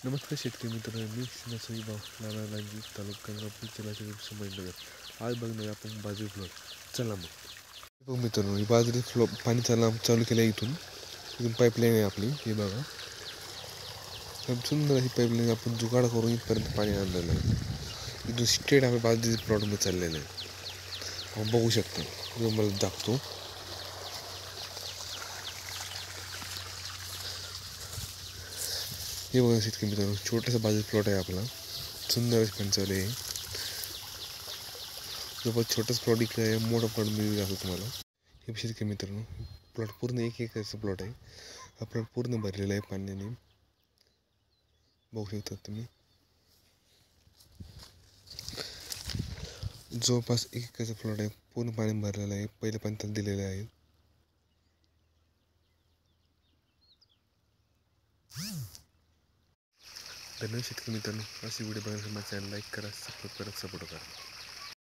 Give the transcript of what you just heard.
नमस्कार शेतकरी मित्रांनो, मी श्रीनाथी लालाजी तालुका गंगापूर जिल्ह्यातील संभाजीनगर. आज बघणार आपण बाजरी फ्लोट. चला मग बघ मित्रांनो, ही बाजरी फ्लोट पाणी चालू केलं आहे. इथून पाईपलाईन आहे आपली. हे बघा, सुंदर अशी पाईपलाईन आपण जुगाड करून इथपर्यंत पाणी आणलेलं आहे. इथून स्ट्रेट आम्ही बाजरी प्लॉटमध्ये चाललेलं आहे. आपण बघू शकता. जो मला दाखवतो, हे बघा शेतकरी मित्रांनो, छोटासा बाजरी प्लॉट आहे आपला. सुंदर अशी पाणी चालू आहे. जवळपास छोटाच प्लॉट इकडे आहे, मोठा प्लॉट मिळून जातो तुम्हाला. हे शेतकरी मित्रांनो, प्लॉट पूर्ण 1 एकरचा प्लॉट आहे. हा प्लॉट पूर्ण भरलेला आहे पाण्याने. बघू शकता तुम्ही. जवळपास 1 एकरचा प्लॉट आहे, पूर्ण पाणी भरलेलं आहे. पहिले पाणी त्यात दिलेलं आहे. धन्यवाद शेतकरी मित्रांनो. अशी व्हिडिओ बघण्यासाठी माझ्या चॅनल लाईक करा, सबस्क्राईब करा, सपोर्ट करा.